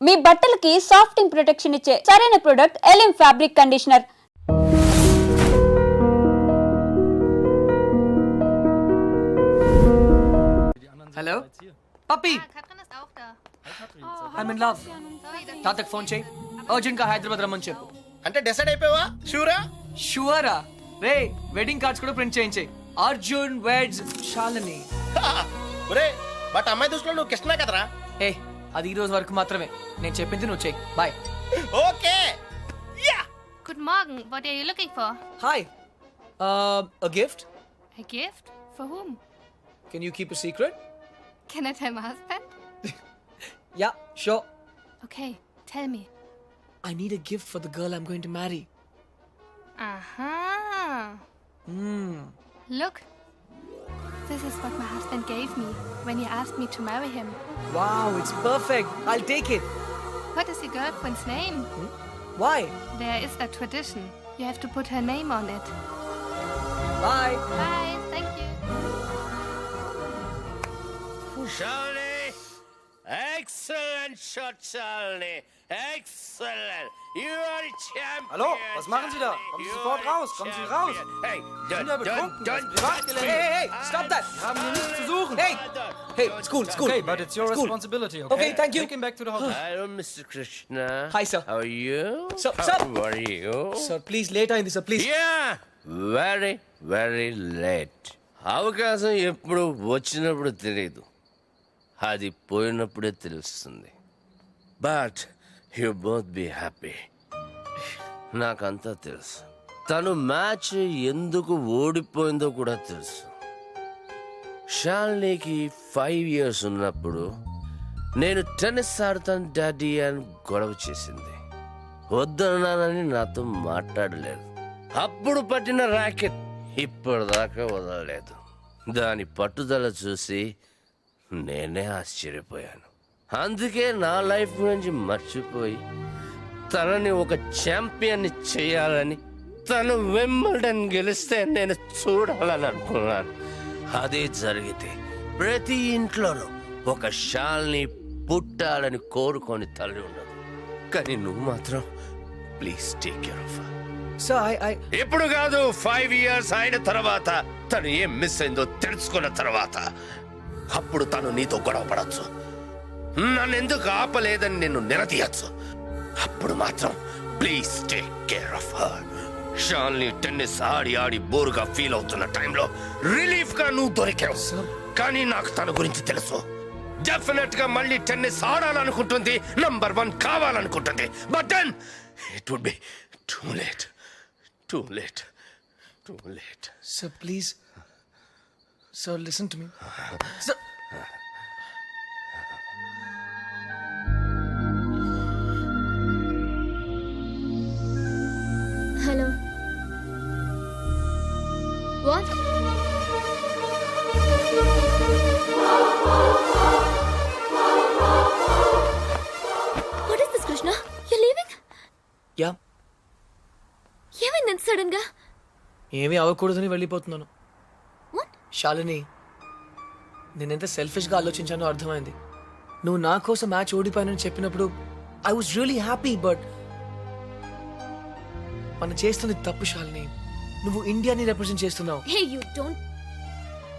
మీ బట్టలకి సాఫ్టింగ్ ప్రొటెక్షన్ ఇచ్చే సరైన ప్రొడక్ట్ ఎలిమ్ fabric conditioner. Hello Pappi, Katrin ist auch da. I'm in love. తాతకు ఫోన్ చేయి, అర్జెంట్ గా హైదరాబాద్ రమ్మని చెప్పు. అంటే డిసైడ్ అయిపోయావా? షూరా? షూరా రే, వెడ్డింగ్ కార్డ్స్ కూడా ప్రింట్ చేయించే. అర్జున్ వెడ్స్ శాలిని. ఒరే, బట్ అమ్మాయి దృష్టిలో నువ్వు కృష్ణ కదరా? ఏ, అది ఈ రోజు వరకు మాత్రమే. నేను చెప్పింది నువ్వు చెయ్యి. Bye. Okay. Yeah. Guten Morgen. What are you looking for? Hi. A gift? A gift? For whom? Can you keep a secret? Can I tell my husband? Yeah, sure. Okay, tell me. I need a gift for the girl I'm going to marry. Aha. Hmm. Look. This is what my husband gave me when he asked me to marry him. Wow, it's perfect. I'll take it. What is your girlfriend's name? Why? There is a tradition. You have to put her name on it. Bye. Bye. Thank you. Shalini, excellent shot, Shalini. Excellent. You are a champion. Hallo, was machen Sie da? Kommen Sie sofort raus. Kommen Sie raus. Hey, Sie sind ja betrunken. Das ist Privatgelände. Hey, stop that. Wir haben hier nichts zu suchen. Hey, school. Okay, but it's your School. responsibility, okay? Okay, thank you. Take him back to the hotel. Hello, Mr. Krishna. Hi, sir. How are you? Sir. How are you? Sir, please, later in this, sir, please. Yeah, very, very late. అవకాశం ఎప్పుడు వచ్చినప్పుడు తెలియదు, అది పోయినప్పుడే తెలుస్తుంది. But you both be happy. నాకంతా తెలుసు. తను match ఎందుకు ఓడిపోయిందో కూడా తెలుసు. షాలినికి 5 years ఉన్నప్పుడు నేను టెన్నిస్ ఆడతాను డాడీ అని గొడవ చేసింది. వద్దన్నానని నాతో మాట్లాడలేదు. అప్పుడు పట్టిన ర్యాకెట్ ఇప్పటిదాకా వదలలేదు. దాని పట్టుదల చూసి నేనే ఆశ్చర్యపోయాను. అందుకే నా లైఫ్ గురించి మర్చిపోయి తనని ఒక ఛాంపియన్ని చేయాలని, తను వింబల్డన్ గెలిస్తే నేను చూడాలని అనుకున్నాను. అదే జరిగితే ప్రతి ఇంట్లోనూ ఒక షాల్ని పుట్టాలని కోరుకొని తల్లి ఉండదు. కానీ నువ్వు మాత్రం please take care of. Sir, I... ఇప్పుడు కాదు, 5 years అయిన తర్వాత, తను ఏం మిస్ అయిందో తెలుసుకున్న తర్వాత, అప్పుడు తను నీతో గొడవ పడచ్చు, నన్ను ఎందుకు ఆపలేదని నిన్ను నిలదీయచ్చు. అప్పుడు మాత్రం please take care of her. Shalini tennis ఆడి ఆడి బోరుగా ఫీల్ అవుతున్న టైంలో రిలీఫ్ గా నువ్వు దొరికావు. కానీ నాకు తన గురించి తెలుసు. డెఫినెట్ గా మళ్ళీ టెన్నిస్ ఆడాలనుకుంటుంది, నంబర్ 1 కావాలనుకుంటుంది. But then it would be too late. Too late. Too late. Sir, please. Sir, listen to me. Sir. Hello. What? What is this, Krishna? You're leaving? Yeah. ఏమైంది ఎంత సడన్ గా? ఏమీ అవ్వకూడదని వెళ్ళిపోతున్నాను. What? Shalini, నేనెంత సెల్ఫిష్గా ఆలోచించానో అర్థమైంది. నువ్వు నా కోసం మ్యాచ్ ఓడిపోయానని చెప్పినప్పుడు I was really happy. But మనం చేస్తుంది తప్పు శాలిని. నువ్వు ఇండియాని రిప్రజెంట్ చేస్తున్నావు. Hey, you don't.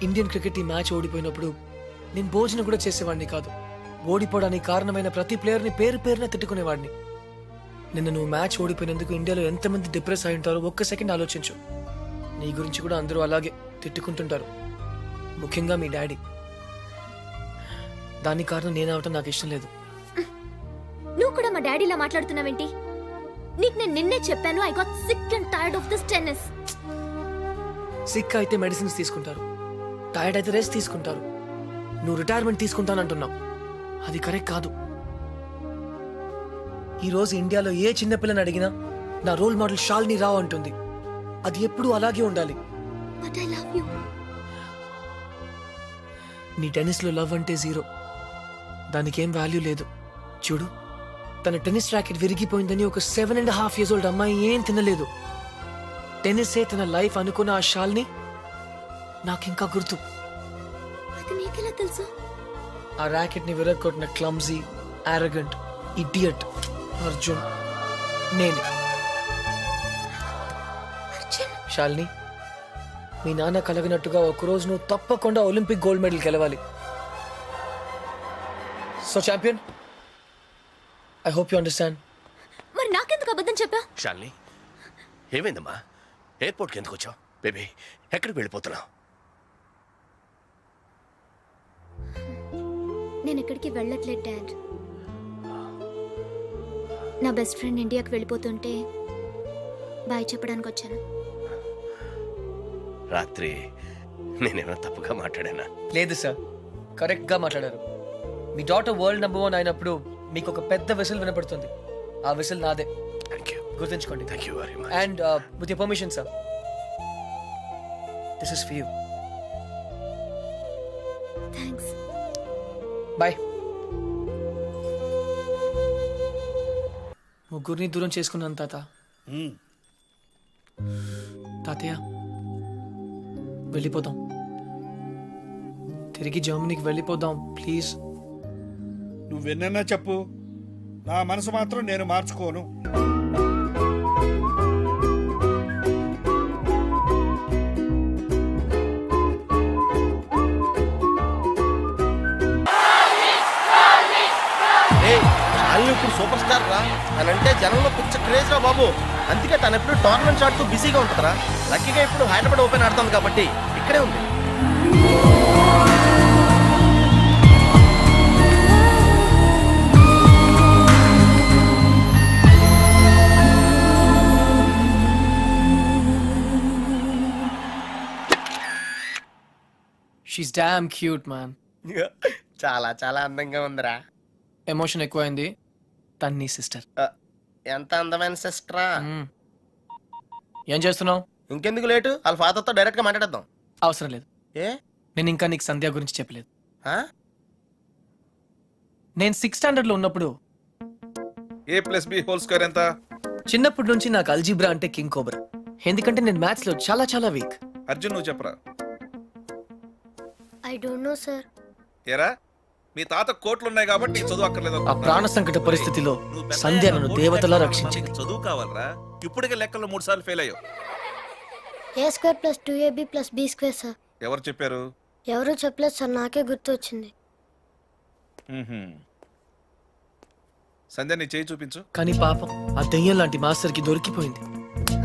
Indian cricket ఈ మ్యాచ్ ఓడిపోయినప్పుడు నేను భోజనం కూడా చేసేవాడిని కాదు. ఓడిపోవడానికి కారణమైన ప్రతి ప్లేయర్ని పేరు పేరున తిట్టుకునేవాడిని. నిన్న నువ్వు మ్యాచ్ ఓడిపోయినందుకు ఇండియాలో ఎంతమంది డిప్రెస్ అయి ఉంటారో ఒక్క సెకండ్ ఆలోచించు. నీ గురించి కూడా అందరూ అలాగే తిట్టుకుంటుంటారు, ముఖ్యంగా మీ డాడీ. దాని కారణం నేను అవటం నాకు ఇష్టం లేదు. నువ్వు కూడా మా డాడీలా మాట్లాడుతున్నావేంటి? నీకు నేను నిన్నే చెప్పాను, I got sick and tired of this tennis. Sick అయితే మెడిసిన్స్ తీసుకుంటారు, టైర్డ్ అయితే రెస్ట్ తీసుకుంటారు. నువ్వు రిటైర్మెంట్ తీసుకుంటానంటున్నావు, అది కరెక్ట్ కాదు. ఈ రోజు ఇండియాలో ఏ చిన్నపిల్లని అడిగినా నా రోల్ మోడల్ షాలిని రావు అంటుంది. అది ఎప్పుడూ అలాగే ఉండాలి. But I love you. నీ టెన్నిస్లో లవ్ అంటే 0. దానికేం వాల్యూ లేదు. చూడు, తన టెన్నిస్ ర్యాకెట్ విరిగిపోయిందని ఒక 7.5 years old అమ్మాయి ఏం తినలేదు. టెన్నిసే తన లైఫ్ అనుకున్న ఆ షాల్ని నాకింకా గుర్తు. అది నీకెలా తెలుసు? ఆ ర్యాకెట్ ని విరగొట్టిన క్లమ్జీ, arrogant, ఇడియట్ అర్జున్ నేనే. శాలిని, మీ నాన్న కలగినట్టుగా ఒకరోజు నువ్వు తప్పకుండా ఒలింపిక్ గోల్డ్ మెడల్ గెలవాలి. So champion, I hope you understand. మరి నాకెందుకు అబద్ధం చెప్పా? షాలిని, ఏమైందమ్మా? ఎయిర్పోర్ట్కి ఎందుకు వచ్చావు? బేబీ, ఎక్కడికి వెళ్ళిపోతున్నావు? నేను ఎక్కడికి వెళ్ళట్లేదు డాడ్. నా బెస్ట్ ఫ్రెండ్ ఇండియాకి వెళ్ళిపోతుంటే బాయ్ చెప్పడానికి వచ్చాను. రాత్రి నేనేమైనా తప్పుగా మాట్లాడానా? లేదు సార్, కరెక్ట్ గా మాట్లాడారు. మీ డాటర్ వరల్డ్ నంబర్ 1 అయినప్పుడు మీకు ఒక పెద్ద విసిల్ వినపడుతుంది. ఆ విసిల్ నాదే, థ్యాంక్ యూ. గుర్తుంచుకోండి. Thank you very much. And with your permission sir, this is for you. Thanks. Bye. ముగ్గురిని దూరం చేసుకున్నాను తాత. తాతయ్య, వెళ్ళిపోదాం. తిరిగి జర్మనీకి వెళ్ళిపోదాం ప్లీజ్. నువ్వెన్నన్నా చెప్పు, నా మనసు మాత్రం నేను మార్చుకోను. వాళ్ళు ఇప్పుడు సూపర్ స్టార్ రా, తనంటే జనంలో పిచ్చ క్రేజ్ రా బాబు. అందుకే తను ఎప్పుడు టోర్నమెంట్స్ ఆడుతూ బిజీగా ఉంటుందిరా. లక్కీగా ఇప్పుడు హైదరాబాద్ ఓపెన్ ఆడుతుంది కాబట్టి ఇక్కడే ఉంది. She's damn cute man. చాలా చాలా అందంగా ఉందిరా. ఎమోషన్ ఎక్కువైంది. తన్ని సిస్టర్. ఎంత అందమైన సిస్టరా. ఏం చేస్తున్నావు? ఇంకెందుకు లేటు, వాళ్ళ ఫాదర్తో డైరెక్ట్ గా మాట్లాడేద్దాం. అవసరం లేదు. ఏ? నేను ఇంకా నీకు సంధ్య గురించి చెప్పలేదు. ఆ? నేను 6th స్టాండర్డ్ లో ఉన్నప్పుడు a+b² ఎంత? చిన్నప్పటి నుంచి నాకు అల్జీబ్రా అంటే కింగ్ కోబ్రా. ఎందుకంటే నేను మ్యాథ్స్ లో చాలా చాలా వీక్. అర్జున్, నువ్వు చెప్పరా. I don't know sir. ఏరా, మీ తాత కోట్లున్నాయి కాబట్టి నీకు చదువు అక్కర్లేదు. ఆ ప్రాణ సంకట పరిస్థితిలో సంధ్య నన్ను దేవతలా రక్షించింది. చదువు కావాలరా. ఇప్పటికే లెక్కలు 3 సార్లు ఫెయిల్ అయ్యావు. a² + 2ab + b² sir. ఎవరు చెప్పారు? ఎవరు చెప్పలేదు సార్, నాకే గుర్తు వచ్చింది. సంధ్య, నీ చేయి చూపించు. కానీ పాపం ఆ దెయ్యం లాంటి మాస్టర్ కి దొరికిపోయింది.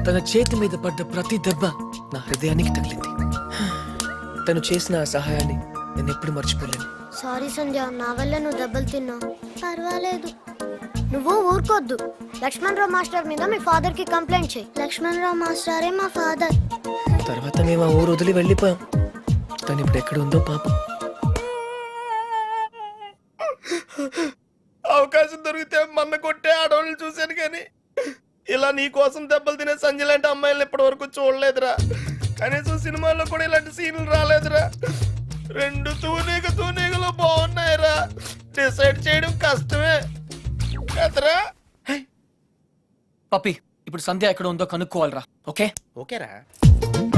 తన చేతి మీద పడ్డ ప్రతి దెబ్బ నా హృదయానికి తగిలింది. తను చేసిన ఆ సహాయాన్ని నేను ఎప్పుడు మర్చిపోలేను. సారీ సంధ్య, నా వల్ల నువ్వు దెబ్బలు తిన్నావు. పర్వాలేదు, నువ్వు ఊరుకోద్దు. లక్ష్మణరావు మాస్టర్ మీద మీ ఫాదర్ కి కంప్లైంట్ చేయి. లక్ష్మణరావు మాస్టరే మా ఫాదర్. తర్వాత మేము ఆ ఊరు వదిలి వెళ్ళిపోయాం. తను ఇప్పుడు ఎక్కడ ఉందో పాపం. అవకాశం దొరికితే మన్న కొట్టే ఆడవాళ్ళు చూశాను కానీ ఇలా నీ కోసం దెబ్బలు తినే సంజయ్ లాంటి అమ్మాయిలను ఇప్పటి వరకు చూడలేదురా. కనీసం సినిమాల్లో కూడా ఇలాంటి సీన్లు రాలేదురా. 2 తూనీగలు బాగున్నాయిరా. డిసైడ్ చేయడం కష్టమే కదరా. పప్పి, ఇప్పుడు సంధ్య ఎక్కడ ఉందో కనుక్కోవాలరా. ఓకే ఓకేరా.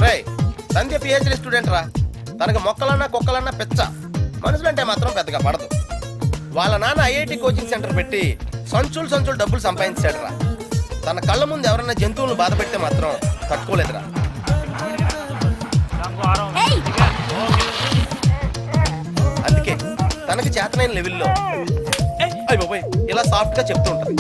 రేయ్, సంధ్య పిహెచ్డి స్టూడెంట్ రా. తనకు మొక్కలన్నా కుక్కలన్నా పిచ్చ. మనుషులంటే మాత్రం పెద్దగా పడదు. వాళ్ళ నాన్న ఐఐటి కోచింగ్ సెంటర్ పెట్టి సంచులు డబ్బులు సంపాదించాడు రా. తన కళ్ళ ముందు ఎవరైనా జంతువులను బాధ పెడితే మాత్రం తట్టుకోలేదురా. అందుకే తనకి చేతనైన లెవెల్లో అయ్య బాబోయ్ ఇలా సాఫ్ట్ గా చెప్తూ ఉంటారు.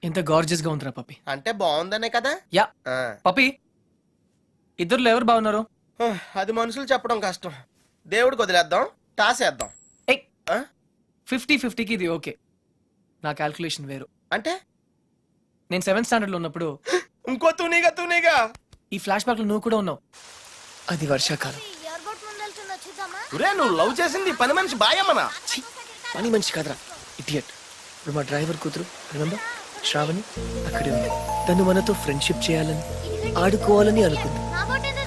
ఎంత గార్జియస్ గా ఉందిరా పప్పి. అంటే బాగుందనే కదా. యా ఆ. పప్పి, ఇద్దరులో ఎవరు బాగున్నారు? అది మనుషులు చెప్పడం కష్టం. దేవుడికి వదిలేద్దాం, టాస్ వేద్దాం. 50-50కి ఇది ఓకే. నా క్యాల్కులేషన్ వేరు. అంటే నేను 7th స్టాండర్డ్ లో ఉన్నప్పుడు ఇంకో తూనీగా ఈ ఫ్లాష్ బ్యాక్ లో నువ్వు కూడా ఉన్నావు. అది వర్షాకాలం. ఎయిర్పోర్ట్ ముందు వెళ్తున్నా, చూద్దామా? ఒరే, నువ్వు లవ్ చేసింది పని మనిషి బాయమ్మనా? ఛీ, పని మంచి కాదురా, ఇడియట్. ఇప్పుడు మా డ్రైవర్ కూతురు రిమెంబర్ శ్రావణి అక్కడే ఉంది. తను మనతో ఫ్రెండ్షిప్ చేయాలని ఆడుకోవాలని అనుకుంది.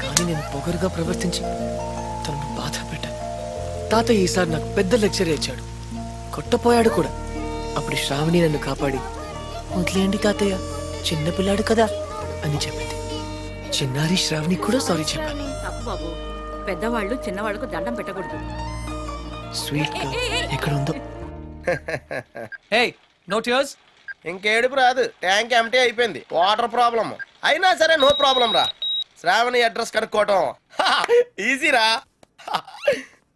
కానీ నేను పొగరుగా ప్రవర్తించి తనను బాధ పెట్టాను. తాత ఈసారి నాకు పెద్ద లెక్చర్ ఇచ్చాడు. కొట్టపోయాడు కూడా. అప్పుడు శ్రావణి నన్ను కాపాడి వదిలేయండి తాతయ్య, చిన్నపిల్లాడు కదా అని చెప్పింది. చిన్నారి శ్రావణి కూడా సారీ చెప్పాను. తప్పు బాబు, పెద్దవాళ్ళు చిన్నవాళ్ళకు దండం పెట్టకూడదు. స్వీట్ ఎక్కడ ఉందో. Hey no tears. ఇంకేడుపు రాదు, ట్యాంక్ ఎంటీ అయిపోయింది. వాటర్ ప్రాబ్లం అయినా సరే నో ప్రాబ్లం రా. శ్రావణి అడ్రస్ కనుక్కోవటం ఈజీరా.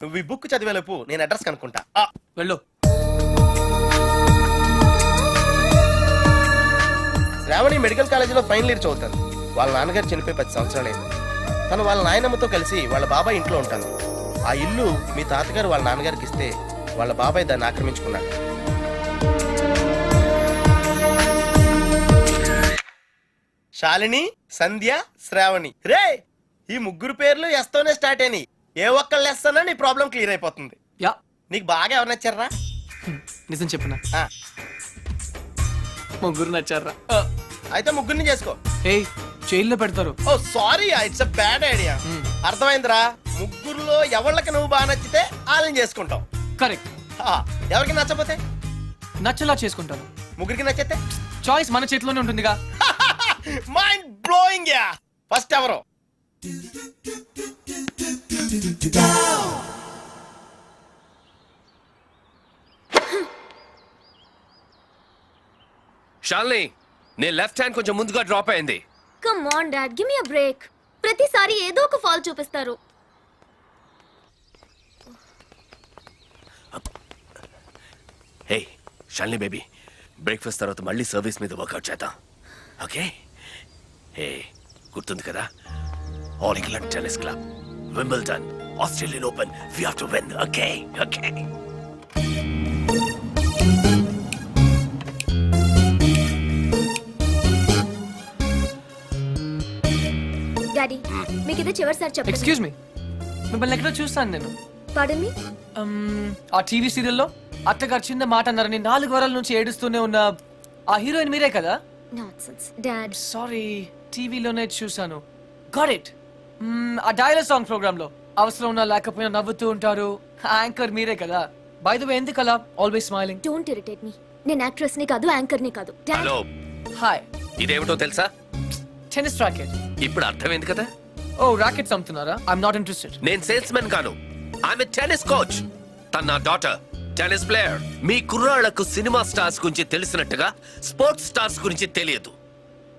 నువ్వు ఈ బుక్ చదివేలోపు నేను అడ్రస్ కనుక్కుంటా. వెళ్ళు. శ్రావణి మెడికల్ కాలేజీలో ఫైనల్ ఇయర్ చదువుతాను. వాళ్ళ నాన్నగారు చనిపోయి 10 సంవత్సరాలైంది. తను వాళ్ళ నాయనమ్మతో కలిసి వాళ్ళ బాబాయ్ ఇంట్లో ఉంటాను. ఆ ఇల్లు మీ తాతగారు వాళ్ళ నాన్నగారికి ఇస్తే వాళ్ళ బాబాయ్ దాన్ని ఆక్రమించుకున్నాడు. శాలిని, సంధ్య, శ్రావణి. రే ఈ ముగ్గురు పేర్లు ఎస్తోనే స్టార్ట్ అయినాయి. ఏ ఒక్కళ్ళు ఎస్తానో నీ ప్రాబ్లం క్లియర్ అయిపోతుంది. యా నీకు బాగా ఎవరు నచ్చారా? నిజం చెప్పనా, ఆ, ముగ్గురు నచ్చారా? అయితే ముగ్గురిని చేసుకో. హే జైల్లో పెడతారు. Oh sorry, it's a bad idea. అర్థమైందిరా? ముగ్గురులో ఎవళ్ళకి నువ్వు బాగా నచ్చితే వాళ్ళని చేసుకుంటావు. కరెక్ట్. ఎవరికి నచ్చపోతే నచ్చలా చేసుకుంటాను. ముగ్గురికి నచ్చితే చాయిస్ మన చేతిలోనే ఉంటుందిగా. Mind blowing yeah. ఫస్ట్ ఎవరు? షాల్ని, నీ లెఫ్ట్ హ్యాండ్ కొంచెం ముందుగా డ్రాప్ అయింది. Come on dad, give me a break. ప్రతిసారి ఏదో ఒక ఫాల్ చూపిస్తారు. హే షాల్ని బేబీ, బ్రేక్ఫాస్ట్ తర్వాత మళ్ళీ సర్వీస్ మీద వర్కౌట్ చేద్దాం, ఓకే? హే గుర్తుంది కదా, All England Tennis Club, Wimbledon, Australian Open, we have to win, okay? Okay. Daddy, మీకు ఇదే చివరిసారి చెప్పండి. ఎక్స్క్యూజ్ మీ, మిమ్మల్ని ఎక్కడో చూస్తాను నేను. పాడన్ మీ. ఆ టీవీ సీరియల్లో అత్తగారు చిన్న మాట అన్నారని 4 వారాల నుంచి ఏడుస్తూనే ఉన్న ఆ హీరోయిన్ మీరే కదా? Nonsense dad. సారీ, టీవీలోనే చూసాను. Got it. ఆ డైలాగ్ సాంగ్ ప్రోగ్రామ్ లో అవసరం ఉన్నా లేకపోయినా నవ్వుతూ ఉంటారు. యాంకర్ మీరే కదా? బై ద వే, ఎందుకలా always smiling? Don't irritate me. నేను యాక్ట్రెస్ ని కాదు, యాంకర్ ని కాదు. Dad, hello, hi. ఇదేమిటో తెలుసా? Tennis racket. ఇప్పుడు అర్థమైంది కదా? ఓ రాకెట్స్ అమ్ముతున్నారా? I'm not interested. నేను సేల్స్ మెన్ కాను, ఐఎమ్ ఎ టెన్నిస్ కోచ్. తన నా డాటర్ టెన్నిస్ ప్లేయర్. మీ కుర్రాళ్లకు సినిమా స్టార్స్ గురించి తెలిసినట్టుగా స్పోర్ట్స్ స్టార్స్ గురించి తెలియదు.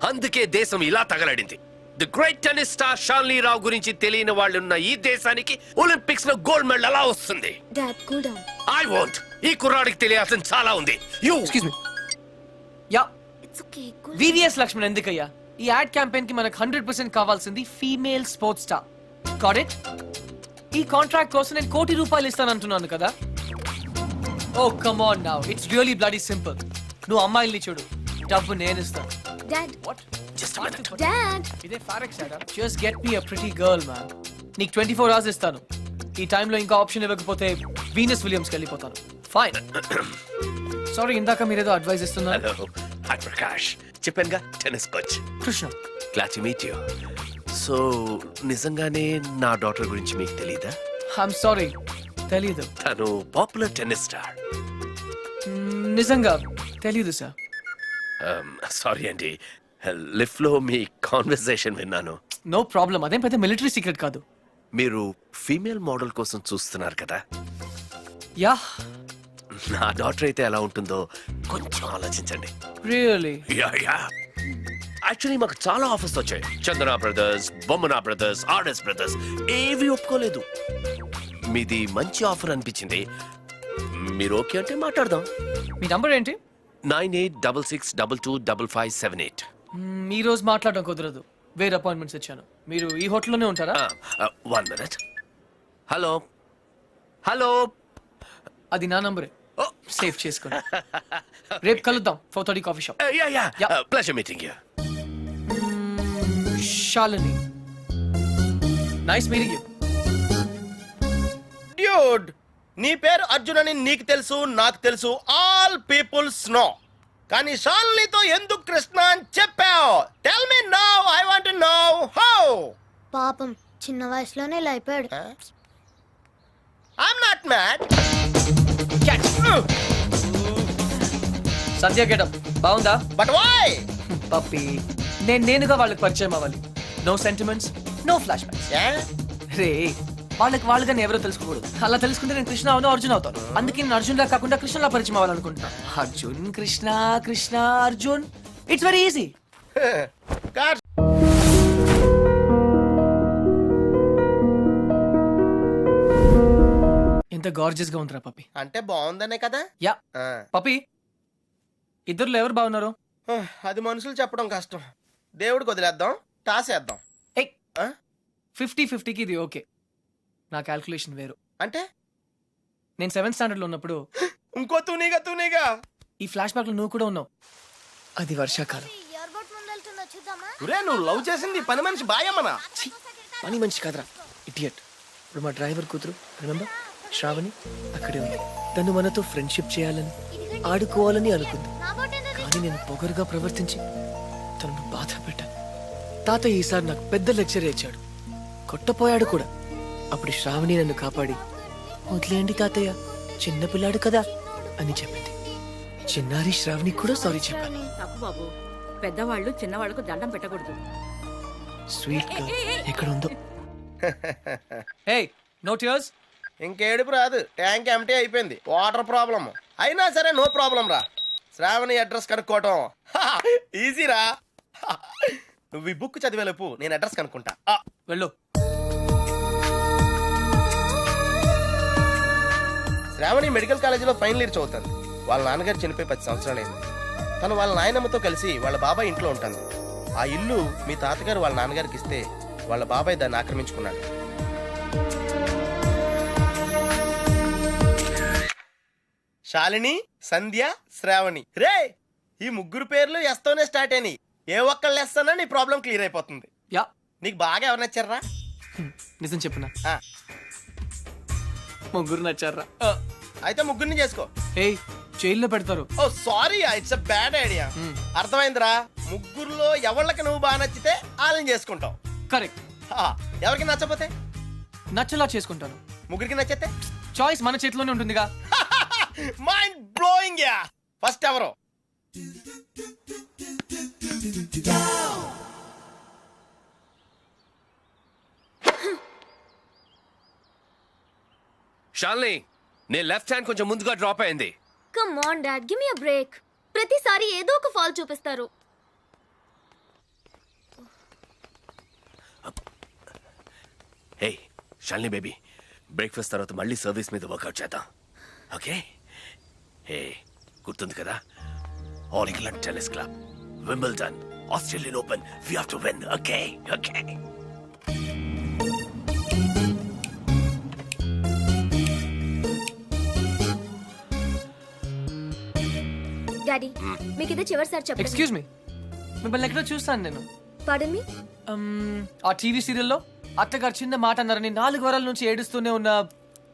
అందుకే దేశం ఇలా తగలడింది. The great tennis star Shalini Rao గురించి తెలియని వాళ్ళు ఉన్న ఈ దేశానికి ఒలింపిక్స్ లో గోల్డ్ మెడల్ ఎలా వస్తుంది? Dad cool down. I want. ఈ కుర్రాడికి తెలియాల్సిన చాలా ఉంది. You excuse me. Yeah, it's okay. VVS Laxman ఎందుకయ్యా? ఈ యాడ్ క్యాంపెయిన్ కి మనకు 100% కావాల్సింది female sports star. Got it? ఈ కాంట్రాక్ట్ కోసం నేను ₹1 కోటి ఇస్తానంటున్నాను కదా. Oh come on now, it's really bloody simple. నువ్వు అమ్మాయిల్ని చూడు, డబ్బు నేను ఇస్తాను. Dad, what? Just minute. Dad. ఇదే ఫారెక్స్ యాడా? Just get me a pretty girl man. నీకు 24 hours ఇస్తాను. ఈ టైంలో ఇంకా ఆప్షన్ ఇవ్వకపోతే వీనస్ విలియమ్స్కి వెళ్ళిపోతాను. ఫైన్. సారీ, ఇందాక మీరేదో అడ్వైస్ ఇస్తున్నారు. Hello, hi Prakash. చెప్పానుగా, tennis coach. Krishna. Glad to meet you. So నిజంగానే నా డాటర్ గురించి మీకు తెలీదా? ఐఎమ్ సారీ, తెలీదు. తను పాపులర్ టెన్నిస్ స్టార్. నిజంగా తెలీదు సార్. సారీ అండి, లిఫ్ట్ లో మీ కాన్వర్సేషన్ విన్నాను. నో ప్రాబ్లం, అదేం పెద్ద మిలిటరీ సీక్రెట్ కాదు. మీరు ఫీమేల్ మోడల్ కోసం చూస్తున్నారు కదా? యా. నా డాటర్ అయితే ఎలా ఉంటుందో కొంచెం ఆలోచించండి. రియల్లీ? Yeah yeah. యాక్చువల్లీ మాకు చాలా ఆఫర్స్ వచ్చాయి. చందన బ్రదర్స్, బొమ్మనా బ్రదర్స్, ఆర్ఎస్ బ్రదర్స్, ఏవి ఒప్పుకోలేదు. మీది మంచి ఆఫర్ అనిపించింది. మీరు ఓకే అంటే మాట్లాడదాం. మీ నంబర్ ఏంటి? 9866225578. ఈ రోజు మాట్లాడడం కుదరదు, వేరే అపాయింట్మెంట్స్ ఇచ్చాను. మీరు ఈ హోటల్లోనే ఉంటారా? 1 minute. Hello hello. అది నా నంబరే, సేవ్ చేసుకోండి. రేపు కలుద్దాం 4:30 coffee shop. Yeah yeah. Yeah. Pleasure meeting you. Shalini, nice meeting you. Dude, నీ పేరు అర్జున్ అని నీకు తెలుసు, నాకు తెలుసు, ఆల్ పీపుల్స్ నో. కానీ షాల్నీతో ఎందుకు కృష్ణ అని చెప్పావు? Tell me now, I want to know how. పాపం చిన్న వయసులోనే ఇలా అయిపోయాడు. I'm not mad. Sandhya getup బాగుందా? But why? పప్పి, నేనుగా వాళ్ళకి పరిచయం అవ్వాలి. No sentiments, no flashbacks. రే వాళ్ళకి వాళ్ళుగానే ఎవరో తెలుసుకోకూడదు. అలా తెలుసుకుంటే నేను కృష్ణ అవును అర్జున్ అవుతాను. అందుకే నేను అర్జున్ లా కాకుండా కృష్ణలా పరిచయం అవ్వాలనుకుంటున్నా. Arjun Krishna, Krishna Arjun, it's very easy. ఎంత గార్జియస్ గా ఉందిరా పప్పి. అంటే బాగుందనే కదా. యా పప్పి, ఇద్దరులో ఎవరు బాగున్నారు? అది మనుషులు చెప్పడం కష్టం. దేవుడికి వదిలేద్దాం, టాస్ వేద్దాం. 50-50కి ఇది ఓకే. నా క్యాల్కులేషన్ వేరు. అంటే నేను 7th స్టాండర్డ్ లో ఉన్నప్పుడు ఇంకో తూనీగా ఈ ఫ్లాష్ బ్యాక్ లో నువ్వు కూడా ఉన్నావు. అది వర్షాకాలం. ఎయిర్పోర్ట్ ముందు వెళ్తున్నా చూద్దామా? ఒరే నువ్వు లవ్ చేసింది పని మనిషి బాయమ్మనా? పని మంచి కాదురా, ఇడియట్. ఇప్పుడు మా డ్రైవర్ కూతురు రిమెంబర్ శ్రావణి అక్కడే ఉంది. తను మనతో ఫ్రెండ్షిప్ చేయాలని ఆడుకోవాలని అనుకుంది. నా బోట్ ఏంటది? కానీ నేను పొగరుగా ప్రవర్తించి తనను బాధ పెట్టాను. తాతయ్య ఈసారి నాకు పెద్ద లెక్చర్ ఇచ్చాడు, కొట్టపోయాడు కూడా. అప్పుడు శ్రావణి నన్ను కాపాడి వదిలేయండి తాతయ్య, చిన్నపిల్లాడు కదా అని చెప్పింది. చిన్నారి శ్రావణి కూడా సారీ చెప్పాను. తప్పు బాబు, పెద్దవాళ్ళు చిన్నవాళ్ళకు దండం పెట్టకూడదు. స్వీట్ గా ఎక్కడ ఉందో. Hey no tears. ఇంకేడుపు రాదు, ట్యాంక్ ఎంటీ అయిపోయింది. వాటర్ ప్రాబ్లం అయినా సరే నో ప్రాబ్లం రా. శ్రావణి అడ్రస్ కనుక్కోవటం ఈజీరా. నువ్వు ఈ బుక్ చదివేలోపు నేను అడ్రస్ కనుక్కుంటా. వెళ్ళు. శ్రావణి మెడికల్ కాలేజీలో ఫైనల్ ఇయర్ చదువుతుంది. వాళ్ళ నాన్నగారు చనిపోయి 10 సంవత్సరాలైంది. తను వాళ్ళ నాయనమ్మతో కలిసి వాళ్ళ బాబాయ్ ఇంట్లో ఉంటుంది. ఆ ఇల్లు మీ తాతగారు వాళ్ళ నాన్నగారికి ఇస్తే వాళ్ళ బాబాయ్ దాన్ని ఆక్రమించుకున్నాడు. శాలిని, సంధ్య, శ్రావణి. రే ఈ ముగ్గురు పేర్లు ఎస్తోనే స్టార్ట్ అయినాయి. ఏ ఒక్కళ్ళు ఎస్తానో నీ ప్రాబ్లం క్లియర్ అయిపోతుంది. యా నీకు బాగా ఎవరు నచ్చారా? నిజం చెప్పునా, ఆ, ముగ్గురు నచ్చారా? అయితే ముగ్గురిని చేసుకో. ఏ జైల్లో పెడతారు. Oh sorry, it's a bad idea. అర్థమైందిరా. ముగ్గురులో ఎవళ్ళకి నువ్వు బాగా నచ్చితే వాళ్ళని చేసుకుంటావు. కరెక్ట్. ఎవరికి నచ్చపోతే నచ్చలా చేసుకుంటాను. ముగ్గురికి నచ్చితే చాయిస్ మన చేతిలోనే ఉంటుందిగా. Mind blowing yeah. ఫస్ట్ ఎవరు? షాల్ని, నీ లెఫ్ట్ హ్యాండ్ కొంచెం ముందుగా డ్రాప్ అయింది. Come on dad, give me a break. ప్రతిసారి ఏదో ఒక ఫాల్ చూపిస్తారు. హే షాల్ని బేబీ, బ్రేక్ఫాస్ట్ తర్వాత మళ్ళీ సర్వీస్ మీద వర్కౌట్ చేద్దాం, ఓకే? హే గుర్తుంది కదా, All England Tennis Club, Wimbledon, Australian Open, we have to win, okay? Okay. Daddy మీకు ఇదే చివరిసారి చెప్పండి. ఎక్స్క్యూజ్ మీ, మిమ్మల్ని ఎక్కడో చూస్తాను నేను. పాడన్ మీ. ఆ టీవీ సీరియల్లో అత్తగారు చిన్న మాట అన్నారని 4 వారాల నుంచి ఏడుస్తూనే ఉన్న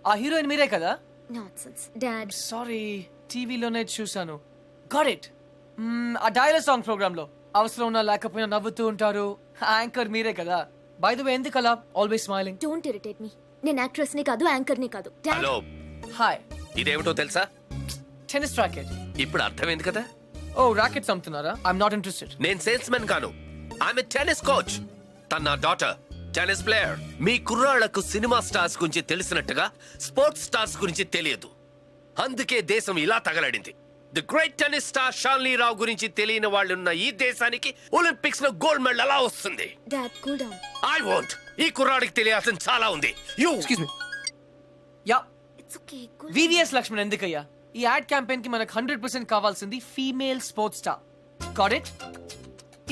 ఆ హీరోయిన్ మీరే కదా? Nonsense dad. సారీ, టీవీలోనే చూసాను. Got it. ఆ డైలాగ్ సాంగ్ ప్రోగ్రామ్ లో అవసరం ఉన్నా లేకపోయినా నవ్వుతూ ఉంటారు. యాంకర్ మీరే కదా? బై ద వే, ఎందుకు అలా always smiling? Don't irritate me. నేను యాక్ట్రెస్ ని కాదు, యాంకర్ ని కాదు. Dad hello, hi. ఇదేమిటో తెలుసా? Tennis racket. ఇప్పుడు అర్థమైంది కదా. ఓ రాకెట్స్ అమ్ముతున్నారా? I'm not interested. నేను సేల్స్ మెన్ కాను, ఐఎమ్ ఎ టెన్నిస్ కోచ్. తన నా డాటర్ టెన్నిస్ ప్లేయర్. మీ కుర్రాళ్లకు సినిమా స్టార్స్ గురించి తెలిసినట్టుగా స్పోర్ట్స్ స్టార్స్ గురించి తెలియదు. అందుకే దేశం ఇలా తగలడింది. The great tennis star Shalini Rao గురించి తెలియని వాళ్ళున్న ఈ దేశానికి ఒలింపిక్స్ లో గోల్డ్ మెడల్ ఎలా వస్తుంది? Dad cool down. I want. ఈ కుర్రాడికి తెలియాల్సిన చాలా ఉంది. You excuse me. Yeah, it's okay. Cool. VVS Laxman ఎందుకయ్యా? ఈ యాడ్ క్యాంపెయిన్ కి మనకు 100% కావాల్సింది female sports star. Got it?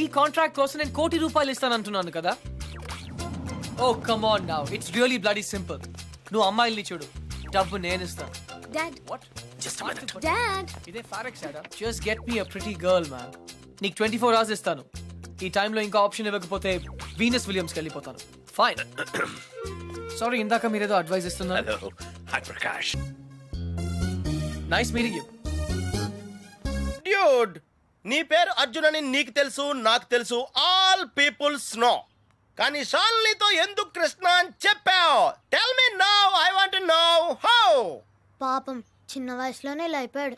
ఈ కాంట్రాక్ట్ కోసం నేను ₹1 కోటి ఇస్తానంటున్నాను కదా. Oh come on now, it's really bloody simple. నువ్వు అమ్మాయిల్ని చూడు, డబ్బు నేను ఇస్తాను. Dad what? Just minute. Dad. ఇదే ఫారెక్స్ యాడా? Just get me a pretty girl man. నీకు 24 hours ఇస్తాను. ఈ టైంలో ఇంకా ఆప్షన్ ఇవ్వకపోతే వీనస్ విలియమ్స్కి వెళ్ళిపోతాను. ఫైన్. సారీ, ఇందాక మీరేదో అడ్వైస్ ఇస్తున్నారు. Hello, hi Prakash. Nice meeting you. Dude, నీ పేరు అర్జున్ అని నీకు తెలుసు, నాకు తెలుసు, ఆల్ పీపుల్స్ నో. కానీ షాల్నీతో ఎందుకు కృష్ణ అని చెప్పావు? Tell me now, I want to know how. పాపం చిన్న వయసులోనే ఇలా అయిపోయాడు.